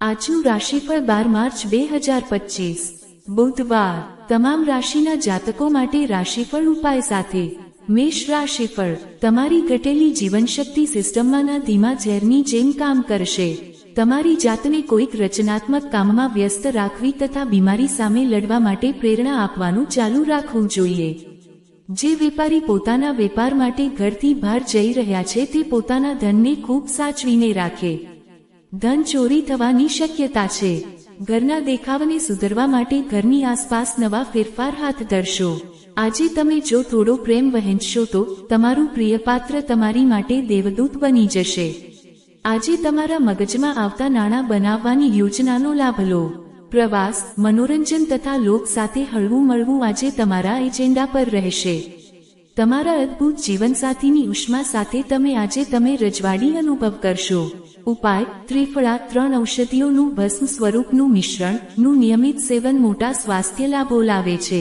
આજનું રાશિફળ 12 માર્ચ 2025 બુધવાર તમામ રાશિના જાતકો માટે રાશિફળ ઉપાય સાથે મેષ રાશિફળ તમારી ઘટેલી જીવનશક્તિ સિસ્ટમમાંના ધીમા ઝેરની જેમ કામ કરશે। તમારી જાતને કોઈક રચનાત્મક કામમાં વ્યસ્ત રાખવી તથા બીમારી સામે લડવા માટે પ્રેરણા આપવાનું ચાલુ રાખવું જોઈએ। જે વેપારી પોતાના વેપાર માટે ઘરથી બહાર જઈ રહ્યા છે તે પોતાના ધનને ખૂબ સાચવીને રાખે। ધન ચોરી થવાની શક્યતા છે। ઘરના દેખાવને સુધારવા માટે ઘરની આસપાસ નવા ફેરફાર હાથ ધરશો। આજે તમે જો થોડો પ્રેમ વહેંચશો તો તમારું પ્રિયપાત્ર તમારી માટે દેવદૂત બની જશે। આજે તમારા મગજમાં આવતા નાણાં બનાવવાની યોજનાનો લાભ લો। પ્રવાસ, મનોરંજન તથા લોક સાથે હળવું મળવું આજે તમારા એજેન્ડા પર રહેશે। તમારા અદ્ભુત જીવનસાથીની ઉષ્મા સાથે તમે રજવાડી અનુભવ કરશો। ઉપાય ત્રિફળા 3 ઔષધિઓનું ભસ્મ સ્વરૂપનું મિશ્રણનું નિયમિત સેવન મોટા સ્વાસ્થ્ય લાભો લાવે છે।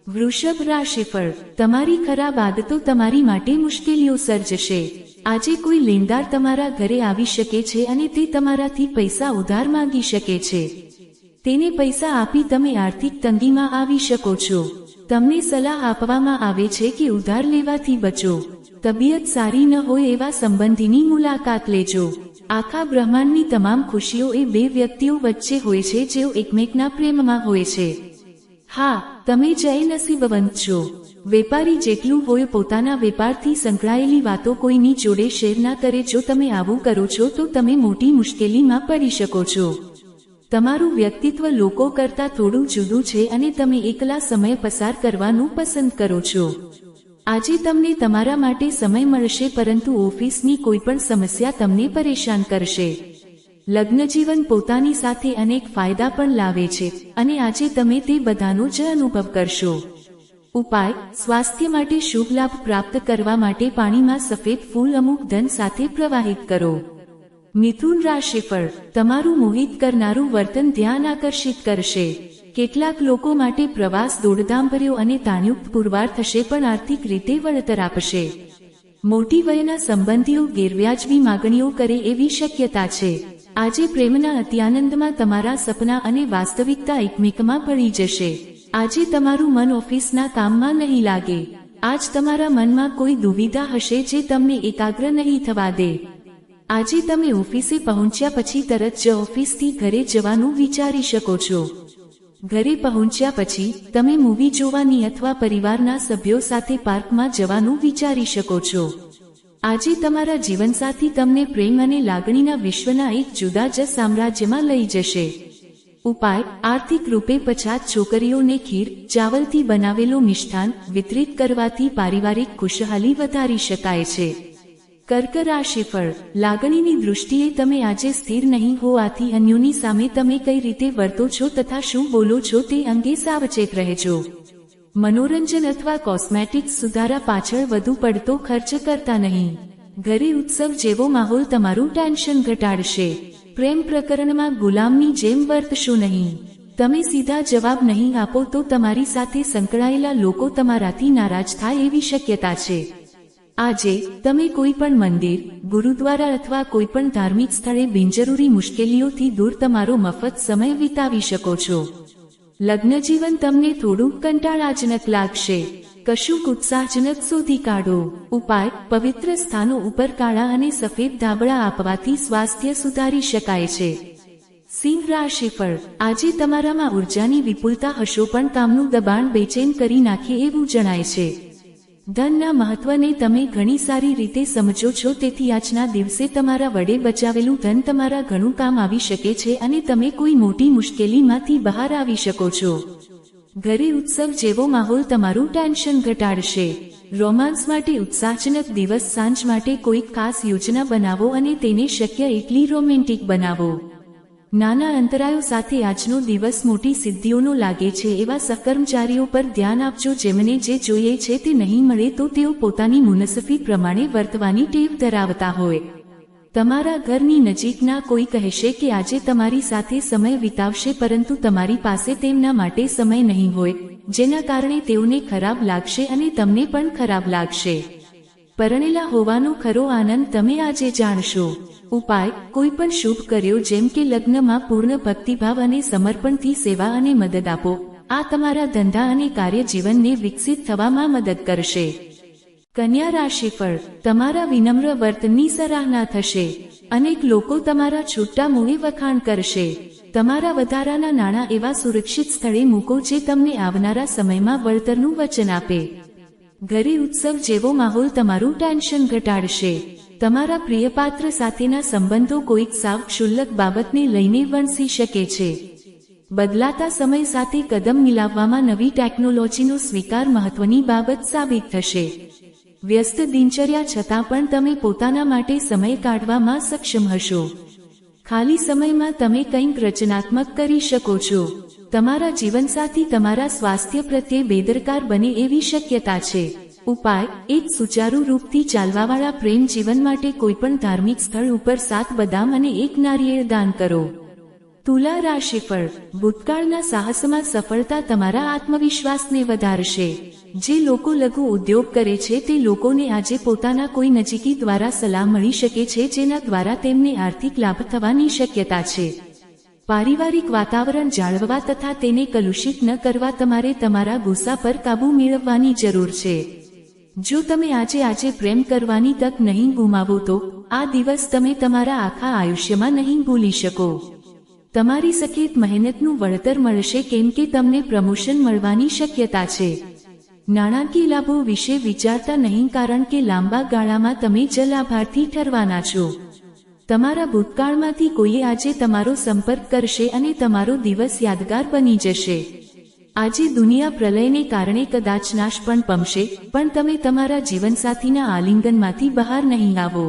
વૃષભ રાશિફળ તમારી ખરાબ આદતો તમારી માટે મુશ્કેલીઓ સર્જશે। આજે કોઈ લેણદાર તમારા ઘરે આવી શકે છે અને તે તમારાથી પૈસા ઉધાર માંગી શકે છે। તેને પૈસા આપી તમે આર્થિક તંગીમાં આવી શકો છો। તમને સલાહ આપવામાં આવે છે કે ઉધાર લેવાથી બચો। તબિયત સારી ન હોય એવા સંબંધીની મુલાકાત લેજો। આખા બ્રહ્માંડની તમામ ખુશીઓ એ બે વ્યક્તિઓ વચ્ચે હોય છે જેઓ એકમેકના પ્રેમમાં હોય છે। હા, તમે જય નસીબવંત છો। વેપારી જેટલું હોય પોતાના વેપારથી સંકળાયેલી વાતો કોઈની જોડે શેર ના કરે। જો તમે આવું કરો છો તો તમે મોટી મુશ્કેલીમાં પડી શકો છો। તમારું વ્યક્તિત્વ લોકો કરતાં થોડું જુદું છે અને તમે એકલા સમય પસાર કરવાનું પસંદ કરો છો। આજે તમને તમારા માટે સમય મળશે પરંતુ ઓફિસની કોઈપણ સમસ્યા તમને પરેશાન કરશે। લગ્નજીવન પોતાની સાથે અનેક ફાયદા પણ લાવે છે અને આજે તમે તે બધાનો જ અનુભવ કરશો। ઉપાય સ્વાસ્થ્ય માટે શુભ લાભ પ્રાપ્ત કરવા માટે પાણીમાં સફેદ ફૂલ અમુક ધન સાથે પ્રવાહિત કરો। મિથુન રાશિફળ તમારું મોહિત કરનારું વર્તન ધ્યાન આકર્ષિત કરશે। કેટલાક લોકો માટે પ્રવાસ દોડધામભર્યો અને તાણયુક્ત પુરવાર થશે પણ આર્થિક રીતે વળતર આપશે। મોટી વયના સંબંધીઓ ગેરવ્યાજબી માગણીઓ કરે એવી શક્યતા છે। આજે પ્રેમના અત્યાનંદમાં તમારા સપના અને વાસ્તવિકતા એકમેકમાં ભળી જશે। આજે તમારું મન ઓફિસના કામમાં નહીં લાગે। આજ તમારા મનમાં કોઈ દુવિધા હશે જે તમને એકાગ્ર નહીં થવા દે। આજે તમે ઓફિસે પહોંચ્યા પછી તરત જ ઓફિસથી ઘરે જવાનું વિચારી શકો છો। ઘરે પહોંચ્યા પછી તમે મૂવી જોવાની અથવા પરિવારના સભ્યો સાથે પાર્કમાં જવાનું વિચારી શકો છો। આજે તમારા જીવનસાથી તમને પ્રેમ અને લાગણીના વિશ્વના એક જુદા જ સામ્રાજ્યમાં લઈ જશે। ઉપાય આર્થિક રૂપે પછાત છોકરીઓને ખીર, ચાવલથી બનાવેલો મિષ્ટાન વિતરિત કરવાથી પારિવારિક ખુશહાલી વધારી શકાય છે। કર્ક રાશિફળ લાગણીની દૃષ્ટિએ તમે આજે સ્થિર નહીં હો। આથી અન્યોની સામે તમે કઈ રીતે વર્તો છો તથા શું બોલો છો તે અંગે સાવચેત રહેજો। મનોરંજન અથવા કોસ્મેટિક્સ સુધારા પાછળ વધુ પડતો ખર્ચ કરતા નહીં। ઘરે ઉત્સવ જેવો માહોલ તમારું ટેન્શન ઘટાડશે। પ્રેમ પ્રકરણમાં ગુલામની જેમ વર્તશો નહીં। તમે સીધા જવાબ નહીં આપો તો તમારી સાથે સંકળાયેલા લોકો તમારાથી નારાજ થાય એવી શક્યતા છે। આજે તમે કોઈ પણ મંદિર, ગુરુદ્વારા અથવા કોઈ પણ ધાર્મિક સ્થળે બિનજરૂરી મુશ્કેલીઓથી દૂર તમારો મફત સમય વિતાવી શકો છો। લગ્નજીવન તમને થોડુંક કંટાળાજનક લાગશે। કશુંક ઉત્સાહજનક શોધી કાઢો। ઉપાય પવિત્ર સ્થાનો ઉપર કાળા અને સફેદ ધાબળા આપવાથી સ્વાસ્થ્ય સુધારી શકાય છે। સિંહ રાશિફળ આજે તમારામાં ઉર્જાની વિપુલતા હશો પણ કામનું દબાણ બેચેન કરી નાખે એવું જણાય છે। ધનના મહત્વને તમે ઘણી સારી રીતે સમજો છો તેથી આજના દિવસે તમારા વડે બચાવેલું ધન તમારા ઘણું કામ આવી શકે છે અને તમે કોઈ મોટી મુશ્કેલીમાંથી બહાર આવી શકો છો। ઘરે ઉત્સવ જેવો માહોલ તમારું ટેન્શન ઘટાડશે। રોમાન્સ માટે ઉત્સાહજનક દિવસ। સાંજ માટે કોઈક ખાસ યોજના બનાવો અને તેને શક્ય એટલી રોમેન્ટિક બનાવો। નાના અંતરાયો સાથે આજનો દિવસ મોટી સિદ્ધિઓનો લાગે છે એવા સહકર્મચારીઓ પર ધ્યાન આપજો જેમને જે જોઈએ છે તે નહીં મળે તો તેઓ પોતાની મુનસફી પ્રમાણે વર્તવાની ટેવ ધરાવતા હોય। તમારા ઘરની નજીકના કોઈ કહેશે કે આજે તમારી સાથે સમય વિતાવશે પરંતુ તમારી પાસે તેમના માટે સમય નહીં હોય, જેના કારણે તેઓને ખરાબ લાગશે અને તમને પણ ખરાબ લાગશે। પરણેલા હોવાનો ખરો આનંદ તમે આજે જાણશો. ઉપાય: કોઈ પણ શુભ કર્યો જેમ કે લગ્નમાં પૂર્ણ ભક્તિભાવ અને સમર્પણથી સેવા અને મદદ આપો. આ તમારા ધંધા અને કાર્ય જીવનને વિકસિત થવામાં મદદ કરશે. કન્યા રાશિફળ: તમારા વિનમ્ર વર્તનની સરાહના થશે. અનેક લોકો તમારા છૂટા મોંએ વખાણ કરશે. તમારા વધારાના નાણાં એવા સુરક્ષિત સ્થળે મૂકો જે તમને આવનારા સમયમાં વળતરનું વચન આપે. ઘરે ઉત્સવ જેવો માહોલ તમારું ટેન્શન ઘટાડશે. તમારા પ્રિયપાત્ર સાથેના સંબંધો કોઈક સાવ ક્ષુલ્લક બાબતને લઈને વણસી શકે છે. બદલાતા સમય સાથે કદમ મિલાવવામાં નવી ટેકનોલોજીનો સ્વીકાર મહત્વની બાબત સાબિત થશે. વ્યસ્ત દિનચર્યા છતાં પણ તમે પોતાના માટે સમય કાઢવામાં સક્ષમ હશો. ખાલી સમયમાં તમે કંઈક રચનાત્મક કરી શકો છો. તમારા જીવનસાથી તમારા સ્વાસ્થ્ય પ્રત્યે બેદરકાર બને એવી શક્યતા છે. ઉપાય: એક સુચારુ રૂપથી ચાલવાવાળા પ્રેમ જીવન માટે કોઈપણ ધાર્મિક સ્થળ ઉપર 7 બદામ અને 1 નારિયેળ દાન કરો. તુલા રાશિફળ: ભૂતકાળના સાહસમાં સફળતા તમારા આત્મવિશ્વાસને વધારશે. જે લોકો લઘુ ઉદ્યોગ કરે છે તે લોકોને આજે પોતાના કોઈ નજીકી દ્વારા સલાહ મળી શકે છે જેના દ્વારા તેમને આર્થિક લાભ થવાની શક્યતા છે. પારિવારિક વાતાવરણ જાળવવા તથા તેને કલુષિત ન કરવા તમારે તમારા ગુસ્સા પર કાબૂ મેળવવાની જરૂર છે. જો તમે આજે પ્રેમ કરવાની તક નહીં ગુમાવો તો આ દિવસ તમે તમારા આખા આયુષ્યમાં નહીં ભૂલી શકો. તમારી સખત મહેનતનું વળતર મળશે કેમ કે તમને પ્રમોશન મળવાની શક્યતા છે. નાણાકીય લાભો વિશે વિચારતા નહીં કારણ કે લાંબા ગાળામાં તમે જ લાભાર્થી ઠરવાના છો. તમારા ભૂતકાળમાંથી કોઈએ આજે તમારો સંપર્ક કરશે અને તમારો દિવસ યાદગાર બની જશે. આજે દુનિયા પ્રલયને કારણે કદાચ નાશ પણ પામશે પણ તમે તમારા જીવનસાથીના આલિંગનમાંથી બહાર નહીં આવો.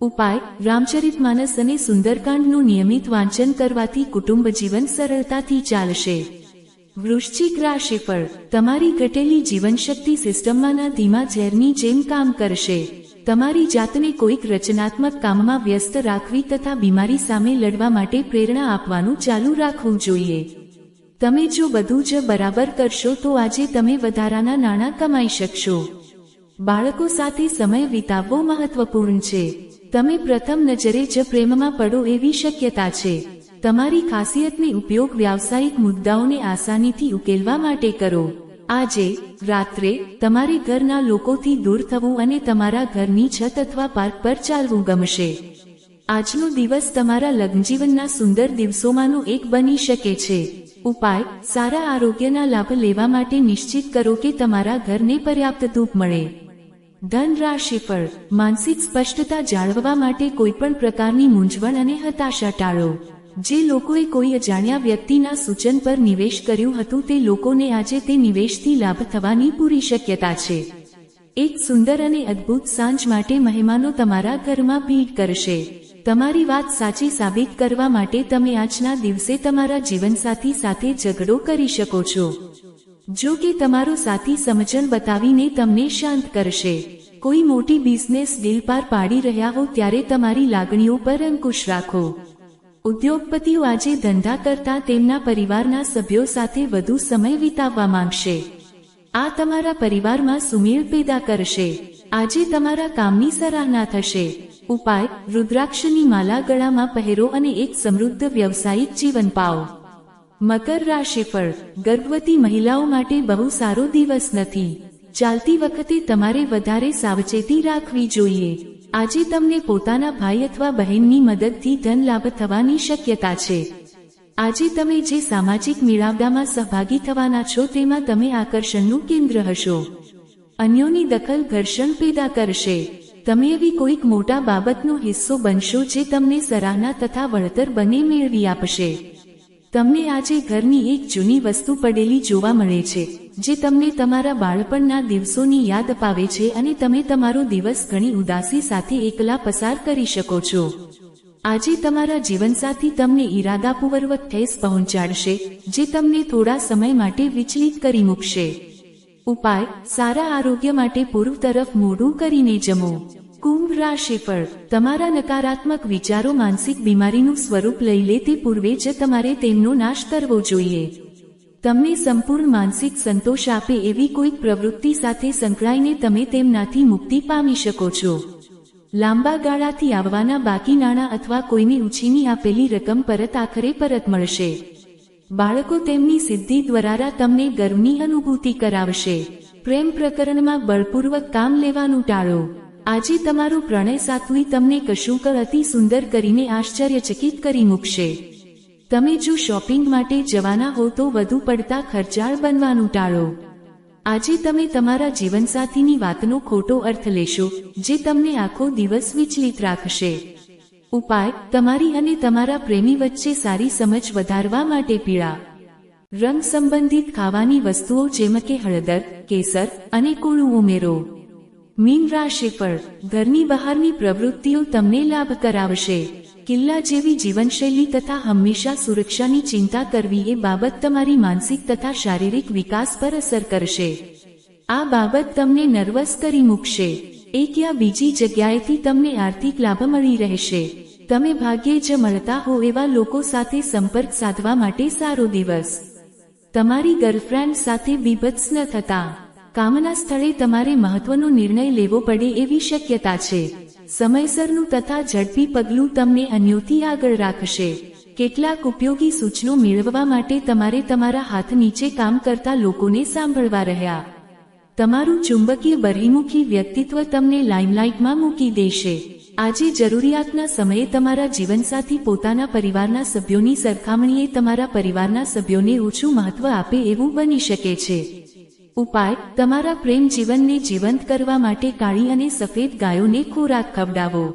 ઉપાય: રામચરિતમાનસ અને સુંદરકાંડનું નિયમિત વાંચન કરવાથી કુટુંબ જીવન સરળતાથી ચાલશે. વૃશ્ચિક રાશિફળ: તમારી ઘટેલી જીવનશક્તિ સિસ્ટમમાંના ધીમા ઝેરની જેમ કામ કરશે. તમારી જાતને કોઈક રચનાત્મક કામમાં વ્યસ્ત રાખવી તથા બીમારી સામે લડવા માટે પ્રેરણા આપવાનું ચાલુ રાખવું જોઈએ. તમે જો બધું જ બરાબર કરશો તો આજે તમે વધારાના નાણાં કમાઈ શકશો. બાળકો સાથે સમય વિતાવવો મહત્વપૂર્ણ છે. તમે પ્રથમ નજરે જ પ્રેમમાં પડો એવી શક્યતા છે. તમારી ખાસિયતનો ઉપયોગ વ્યાવસાયિક મુદ્દાઓને આસાનીથી ઉકેલવા માટે કરો. આજે રાત્રે તમારે ઘરના લોકોથી દૂર થવું અને તમારા ઘરની છત અથવા પાર્ક પર ચાલવું ગમશે. આજનો દિવસ તમારા લગ્નજીવનના સુંદર દિવસોમાંનો એક બની શકે છે. ઉપાય: સારા આરોગ્યના લાભ લેવા માટે નિશ્ચિત કરો કે તમારા ઘરને પર્યાપ્ત ધૂપ મળે. ધન રાશિફળ: માનસિક સ્પષ્ટતા જાળવવા માટે કોઈપણ પ્રકારની મૂંઝવણ અને હતાશા ટાળો. જે લોકોએ કોઈ અજાણ્યા વ્યક્તિના સૂચન પર નિવેશ કર્યું હતું તે લોકોને આજે તે નિવેશથી લાભ થવાની પૂરી શક્યતા છે. એક સુંદર અને અદ્ભુત સાંજ માટે મહેમાનો તમારા ઘરમાં ભીડ કરશે. તમારી વાત સાચી સાબિત કરવા માટે તમે આજના દિવસે તમારા જીવનસાથી સાથે ઝઘડો કરી શકો છો. જો કે તમારો સાથી સમજણ બતાવીને તમને શાંત કરશે. કોઈ મોટી બિઝનેસ ડીલ પાર પાડી રહ્યા હો ત્યારે તમારી લાગણીઓ પર અંકુશ રાખો. ઉદ્યોગપતિઓ આજે ધંધા કરતા તેમના પરિવારના સભ્યો સાથે વધુ સમય વિતાવવા માંગશે. આ તમારા પરિવારમાં સુમેળ પેદા કરશે. આજે તમારા કામની સરાહના થશે. ઉપાય: રુદ્રાક્ષની માલા ગળામાં પહેરો અને એક સમૃદ્ધ વ્યવસાયિક જીવન પાઓ. મકર રાશિફળ: ગર્ભવતી મહિલાઓ માટે બહુ સારો દિવસ નથી. ચાલતી વખતે તમારે વધારે સાવચેતી રાખવી જોઈએ. આજે તમને પોતાના ભાઈ અથવા બહેનની મદદથી ધન લાભ થવાની શક્યતા છે. આજે તમે જે સામાજિક મેળાવડામાં સહભાગી થવાના છો તેમાં તમે આકર્ષણનું કેન્દ્ર હશો. અન્યોની દખલ ઘર્ષણ પેદા કરશે. તમે એવી કોઈક મોટા બાબતનો હિસ્સો બનશો જે તમને સરાહના તથા વળતર બંને મેળવી આપશે. તમને આજે ઘરની એક જૂની વસ્તુ પડેલી જોવા મળે છે જે તમને તમારા બાળપણના દિવસોની યાદ અપાવે છે અને તમે તમારો દિવસ ઘણી ઉદાસી સાથે એકલા પસાર કરી શકો છો. આજે તમારા જીવનસાથી તમને ઈરાદાપૂર્વક ઠેસ પહોંચાડશે જે તમને થોડા સમય માટે વિચલિત કરી મૂકશે. ઉપાય: સારા આરોગ્ય માટે પૂર્વ તરફ મોઢું કરીને જમો. કુંભ રાશિફળ: તમારા નકારાત્મક વિચારો માનસિક બીમારીનું સ્વરૂપ લઈ લે તે પૂર્વે જ તમારે તેમનો નાશ કરવો જોઈએ. તમને સંપૂર્ણ માનસિક સંતોષ આપે એવી કોઈક પ્રવૃત્તિ સાથે સંકળાઈને તમે તેમનાથી મુક્તિ પામી શકો છો. લાંબા ગાળાથી આવવાના બાકી નાણાં અથવા કોઈને ઉછીની આપેલી રકમ આખરે પરત મળશે. બાળકો તેમની સિદ્ધિ દ્વારા તમને ગર્વની અનુભૂતિ કરાવશે. પ્રેમ પ્રકરણમાં બળપૂર્વક કામ લેવાનું ટાળો. આજે તમારો પ્રણય સાત્વી તમને કશુંક અતિ સુંદર કરીને આશ્ચર્યચકિત કરી મૂકશે. તમે જો શોપિંગ માટે જવાના હો તો વધુ પડતા ખર્ચાળ બનવાનું ટાળો. આજે તમે તમારા જીવનસાથીની વાતનો ખોટો અર્થ લેશો, જે તમને આખો દિવસ વિચલિત રાખશે. ઉપાય: તમારી અને તમારા પ્રેમી વચ્ચે સારી સમજ વધારવા માટે પીળા રંગ સંબંધિત ખાવાની વસ્તુઓ જેમ કે હળદર, કેસર અને કોળું ઉમેરો. મીન રાશિફળ: ઘરની બહારની પ્રવૃત્તિઓ તમને લાભ કરાવશે. કિલ્લા જેવી જીવનશૈલી તથા હંમેશા સુરક્ષાની ચિંતા કરવી એ બાબત તમારી માનસિક તથા શારીરિક વિકાસ પર અસર કરશે. આ બાબત તમને નર્વસ કરી મૂકશે. એક યા બીજી જગ્યાએથી તમને આર્થિક લાભ મળી રહેશે. તમે ભાગ્યે જ મળતા હો એવા લોકો સાથે સંપર્ક સાધવા માટે સારો દિવસ. તમારી ગર્લફ્રેન્ડ સાથે બીભત્સ ન થતા. કામના સ્થળે તમારે મહત્વનો નિર્ણય લેવો પડે એવી શક્યતા છે. સમયસરનું તથા ઝડપી પગલું તમને અન્યોથી આગળ રાખશે. કેટલાક ઉપયોગી સૂચનો મેળવવા માટે તમારે તમારા હાથ નીચે કામ કરતા લોકોને સાંભળવા રહ્યા. તમારું ચુંબકીય બહિર્મુખી વ્યક્તિત્વ તમને લાઇમલાઇટમાં મૂકી દેશે. આજે જરૂરિયાતના સમયે તમારા જીવનસાથી પોતાના પરિવારના સભ્યોની સરખામણીએ તમારા પરિવારના સભ્યોને ઓછું મહત્વ આપે એવું બની શકે છે. ઉપાય: તમારા પ્રેમ જીવનને જીવંત કરવા માટે કાળી અને સફેદ ગાયોને ખોરાક ખવડાવો.